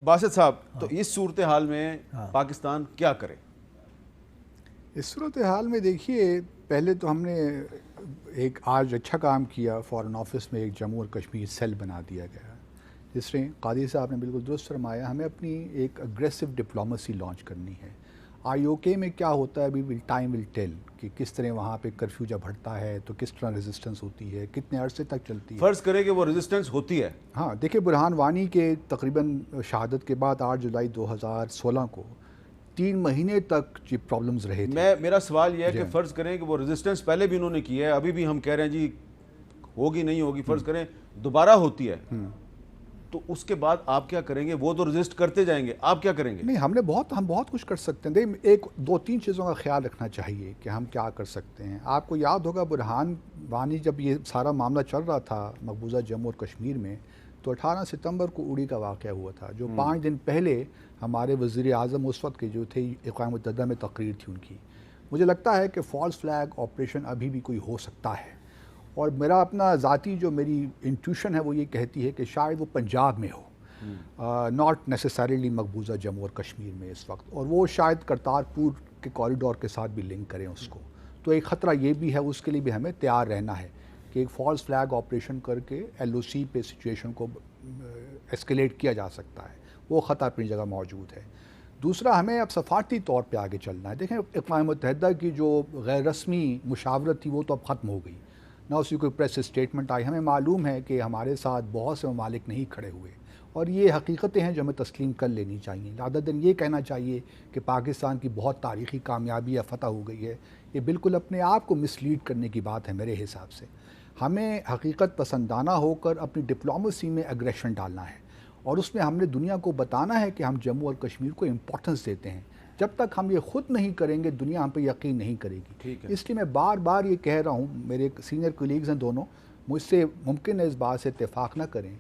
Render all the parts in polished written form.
باسط صاحب تو اس صورتحال میں پاکستان کیا کرے؟ اس صورتحال میں دیکھیے، پہلے تو ہم نے ایک آج اچھا کام کیا، فارن آفس میں ایک جموں اور کشمیر سیل بنا دیا گیا، جس میں قاضی صاحب نے بالکل درست فرمایا، ہمیں اپنی ایک اگریسو ڈپلومیسی لانچ کرنی ہے۔ آئی او کے میں کیا ہوتا ہے ابھی ٹائم ول ٹیل کہ کس طرح وہاں پہ کرفیو جب ہٹتا ہے تو کس طرح ریزسٹنس ہوتی ہے، کتنے عرصے تک چلتی ہے۔ فرض کریں کہ وہ ریزسٹنس ہوتی ہے۔ ہاں دیکھیں، برہان وانی کے تقریباً شہادت کے بعد 8 جولائی 2016 کو 3 مہینے تک یہ پرابلمز رہے تھے۔ میرا سوال یہ ہے کہ فرض کریں کہ وہ ریزسٹنس پہلے بھی انہوں نے کی ہے، ابھی بھی ہم کہہ رہے ہیں جی ہوگی نہیں ہوگی، فرض کریں دوبارہ ہوتی ہے تو اس کے بعد آپ کیا کریں گے؟ وہ تو ریزسٹ کرتے جائیں گے، آپ کیا کریں گے؟ نہیں، ہم بہت کچھ کر سکتے ہیں۔ دیکھیں، ایک دو تین چیزوں کا خیال رکھنا چاہیے کہ ہم کیا کر سکتے ہیں۔ آپ کو یاد ہوگا برہان وانی جب یہ سارا معاملہ چل رہا تھا مقبوضہ جموں اور کشمیر میں، تو 18 ستمبر کو اڑی کا واقعہ ہوا تھا، جو 5 دن پہلے ہمارے وزیر اعظم اس وقت کے جو تھے، اقوام متحدہ میں تقریر تھی ان کی۔ مجھے لگتا ہے کہ فالس فلیگ آپریشن ابھی بھی کوئی ہو سکتا ہے، اور میرا اپنا ذاتی جو میری انٹیوشن ہے وہ یہ کہتی ہے کہ شاید وہ پنجاب میں ہو، ناٹ نیسیسریلی مقبوضہ جموں اور کشمیر میں اس وقت، اور وہ شاید کرتارپور کے کوریڈور کے ساتھ بھی لنک کریں اس کو۔ تو ایک خطرہ یہ بھی ہے، اس کے لیے بھی ہمیں تیار رہنا ہے کہ ایک فالس فلیگ آپریشن کر کے ایل او سی پہ سچویشن کو ایسکیلیٹ کیا جا سکتا ہے، وہ خطرہ اپنی جگہ موجود ہے۔ دوسرا، ہمیں اب سفارتی طور پہ آگے چلنا ہے۔ دیکھیں، اقوام متحدہ کی جو غیر رسمی مشاورت تھی وہ تو اب ختم ہو گئی، نہ اسی کوئی پریس اسٹیٹمنٹ آئی۔ ہمیں معلوم ہے کہ ہمارے ساتھ بہت سے ممالک نہیں کھڑے ہوئے، اور یہ حقیقتیں ہیں جو ہمیں تسلیم کر لینی چاہیے۔ زیادہ دن یہ کہنا چاہیے کہ پاکستان کی بہت تاریخی کامیابی یا فتح ہو گئی ہے، یہ بالکل اپنے آپ کو مس لیڈ کرنے کی بات ہے میرے حساب سے۔ ہمیں حقیقت پسندانہ ہو کر اپنی ڈپلومیسی میں اگریشن ڈالنا ہے، اور اس میں ہم نے دنیا کو بتانا ہے کہ ہم جموں اور کشمیر کو امپورٹنس دیتے ہیں۔ جب تک ہم یہ خود نہیں کریں گے، دنیا ہم پہ یقین نہیں کرے گی۔ اس لیے میں بار بار یہ کہہ رہا ہوں، میرے سینئر کولیگز ہیں دونوں، مجھ سے ممکن ہے اس بات سے اتفاق نہ کریں،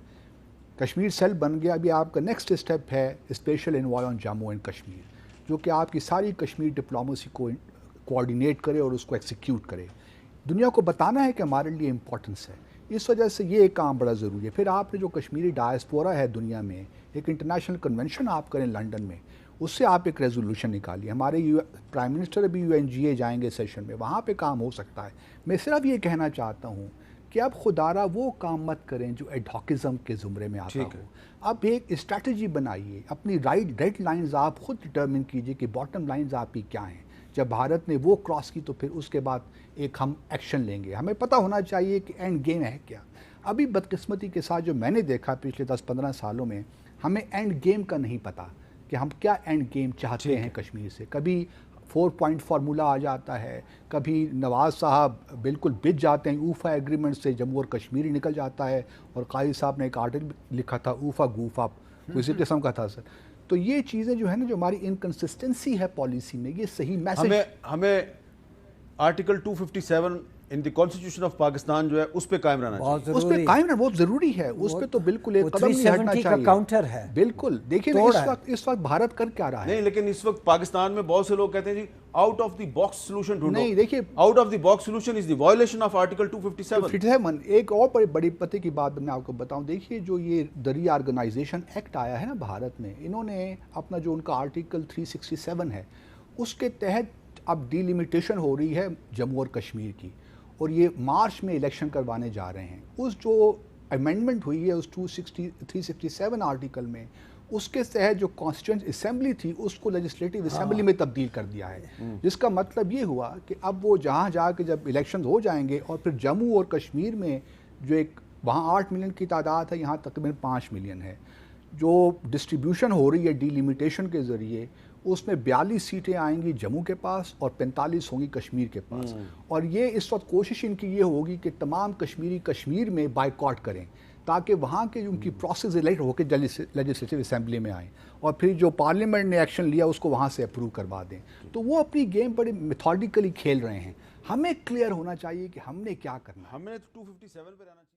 کشمیر سیل بن گیا، ابھی آپ کا نیکسٹ اسٹیپ ہے special envoy on Jammu and Kashmir, جو کہ آپ کی ساری کشمیر ڈپلومیسی کو کوآرڈینیٹ کرے اور اس کو ایکسیکیوٹ کرے۔ دنیا کو بتانا ہے کہ ہمارے لیے امپورٹنس ہے، اس وجہ سے یہ کام بڑا ضروری ہے۔ پھر آپ نے جو کشمیری ڈائسپورا ہے دنیا میں، ایک انٹرنیشنل کنونشن آپ کریں لنڈن میں، اس سے آپ ایک ریزولوشن نکالیے۔ ہمارے پرائم منسٹر ابھی UN جائیں گے سیشن میں، وہاں پہ کام ہو سکتا ہے۔ میں صرف یہ کہنا چاہتا ہوں کہ اب خدارہ وہ کام مت کریں جو ایڈہاکزم کے زمرے میں آتا ہو۔ اب ایک اسٹریٹجی بنائیے، اپنی ریڈ لائنز آپ خود ڈٹرمن کیجئے کہ باٹم لائنز آپ کی کیا ہیں۔ جب بھارت نے وہ کراس کی تو پھر اس کے بعد ایک ہم ایکشن لیں گے۔ ہمیں پتہ ہونا چاہیے کہ اینڈ گیم ہے کیا۔ ابھی بدقسمتی کے ساتھ جو میں نے دیکھا پچھلے 10-15 سالوں میں، ہمیں اینڈ گیم کا نہیں پتہ کہ ہم کیا اینڈ گیم چاہتے ہیں کشمیر سے۔ کبھی 4 پوائنٹ فارمولہ آ جاتا ہے، کبھی نواز صاحب بالکل بچ جاتے ہیں، اوفا ایگریمنٹ سے جموں اور کشمیر ہی نکل جاتا ہے، اور قاضی صاحب نے ایک آرٹیکل لکھا تھا اوفا گوفا، اسی قسم کا تھا سر۔ تو یہ چیزیں جو ہے نا، جو ہماری انکنسسٹنسی ہے پالیسی میں، یہ صحیح میسج ہمیں article 257 in the constitution of Pakistan جو ہے اس پہ قائم رہنا چاہیے۔ اس پہ قائم رہنا بہت ضروری ہے، اس پہ تو بالکل ایک قدم نہیں ہٹنا چاہیے۔ کاؤنٹر ہے بالکل، دیکھیں اس وقت بھارت کر کیا رہا ہے۔ نہیں، لیکن اس وقت پاکستان میں بہت سے لوگ کہتے ہیں جی out of the box solution ڈھونڈو۔ نہیں، دیکھیے، out of the box solution is the violation of article 257۔ ایک اور بڑی پتے کی بات میں آپ کو بتاؤں، دیکھیے جو یہ دریا آرگنائزیشن ایکٹ آیا ہے نا بھارت میں، انہوں نے اپنا جو ان کا آرٹیکل 367 ہے، اس کے تحت اب ڈی لیمیٹیشن ہو رہی ہے جموں اور کشمیر کی، اور یہ مارچ میں الیکشن کروانے جا رہے ہیں۔ اس جو امینڈمنٹ ہوئی ہے اس 367 آرٹیکل میں، اس کے تحت جو کانسٹیٹوئنٹ اسمبلی تھی اس کو لیجسلیٹو اسمبلی میں تبدیل کر دیا ہے، جس کا مطلب یہ ہوا کہ اب وہ جہاں جا کے جب الیکشن ہو جائیں گے، اور پھر جموں اور کشمیر میں جو ایک وہاں 8 ملین کی تعداد ہے، یہاں تقریباً 5 ملین ہے، جو ڈسٹریبیوشن ہو رہی ہے ڈی لیمیٹیشن کے ذریعے، اس میں 42 سیٹیں آئیں گی جموں کے پاس اور 45 ہوں گی کشمیر کے پاس۔ اور یہ اس وقت کوشش ان کی یہ ہوگی کہ تمام کشمیری کشمیر میں بائیکاٹ کریں، تاکہ وہاں کے ان کی پروسیس الیکٹ ہو کے لیجسلیٹو اسمبلی میں آئیں، اور پھر جو پارلیمنٹ نے ایکشن لیا اس کو وہاں سے اپروو کروا دیں۔ تو وہ اپنی گیم بڑے میتھوڈیکلی کھیل رہے ہیں، ہمیں کلیئر ہونا چاہیے کہ ہم نے کیا کرنا ہے۔ ہمیں 257 پہ رہنا چاہیے۔